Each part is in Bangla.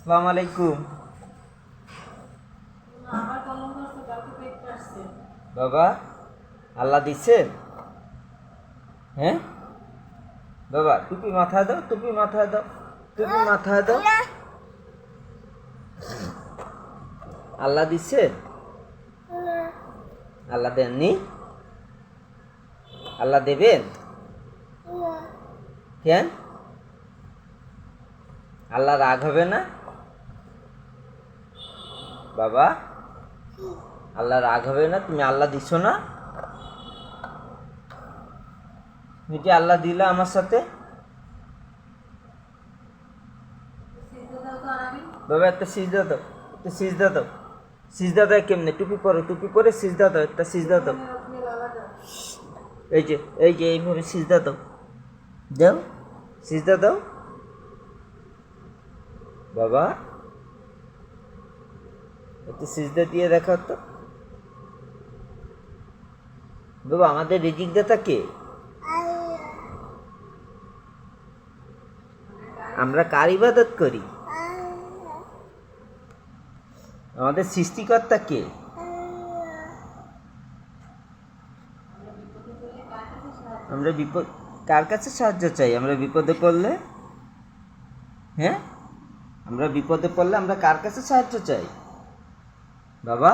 আসসালামু আলাইকুম। বাবা, আল্লাহ দিচ্ছেন? হ্যাঁ বাবা, টুপি মাথায় দাও, টুপি মাথায় দাও, টুপি মাথায় দাও। আল্লাহ দিচ্ছেন? আল্লাহ দেননি? আল্লাহ দেবেন? কেন? আল্লাহ রাগ হবে না? বাবা, আল্লাহ রাগ হবে না? তুমি আল্লাহ দিচ্ছ না? তুমি কি আল্লাহ দিলা আমার সাথে? বাবা, একটা সিজদা দাও, একটা সিজদা দাও। সিজদা দেয় কেমনে? টুপি পরো, টুপি পরে সিজদা দাও, একটা সিজদা দাও। এই যে এই যে এইভাবে সিজদা দাও, দাও, সিজদা দাও। বাবা, একটু সিজদা দিয়ে দেখাও তো। বাবা, আমাদের রিজিক দাতা কে? আমরা কার ইবাদত করি? আমাদের সৃষ্টিকর্তা কে? আমরা বিপদ কার কাছে সাহায্য চাই? আমরা বিপদে পড়লে? হ্যাঁ, আমরা বিপদে পড়লে আমরা কার কাছে সাহায্য চাই? বাবা,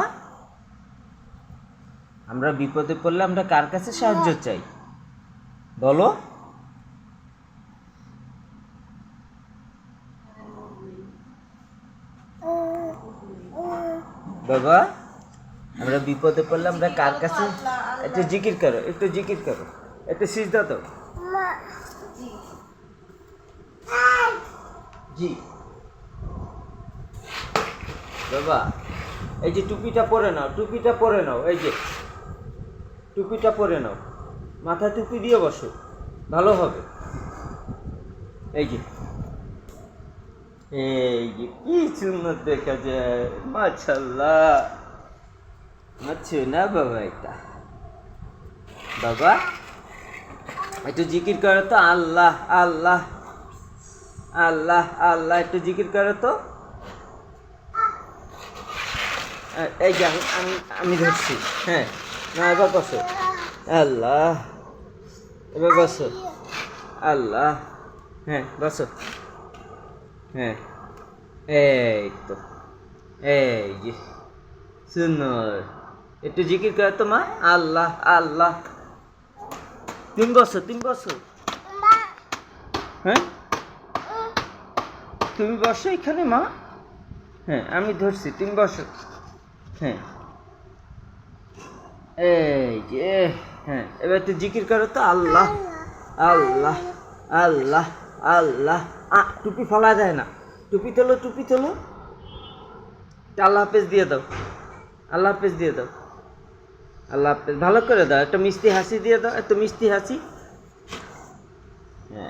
আমরা বিপদে পড়লে আমরা কার কাছে সাহায্য চাই বলো? বাবা, আমরা বিপদে পড়লে আমরা কার কাছে? একটু জিকির করো, একটু জিকির করো, একটু সিজদা দাও। জি বাবা, এই যে টুপিটা পরে নাও, টুপিটা পরে নাও, এই যে টুপিটা পরে নাও, মাথায় টুপি দিয়ে বসো, ভালো হবে। এই যে এই যে কি সুন্দর দেখা যায়, মাশাআল্লাহ। আচ্ছা না বাবা, এটা বাবা একটু জিকির করো তো, আল্লাহ আল্লাহ আল্লাহ আল্লাহ, একটু জিকির করো তো। এই যে আমি আমি ধরছি। হ্যাঁ, না এবার বসো। আল্লাহ, এবার বসো। আল্লাহ, হ্যাঁ বসো। হ্যাঁ, এই তো, এই যে সুন্দর। একটু জিকির করে তো মা, আল্লাহ আল্লাহ। তুমি বসো, তুমি বসো। হ্যাঁ, তুমি বসো এখানে মা। হ্যাঁ, আমি ধরছি, তুমি বসো। হ্যাঁ, এই যে, হ্যাঁ এবার একটু জিকির করো তো, আল্লাহ আল্লাহ আল্লাহ আল্লাহ। টুপি ফেলা যায় না, টুপি তোলো, টুপি তোলো। আল্লাহ হাফেজ দিয়ে দাও, আল্লাহ হাফেজ দিয়ে দাও, আল্লাহ হাফেজ। ভালো করে দাও, একটা মিষ্টি হাসি দিয়ে দাও, একটা মিষ্টি হাসি। হ্যাঁ,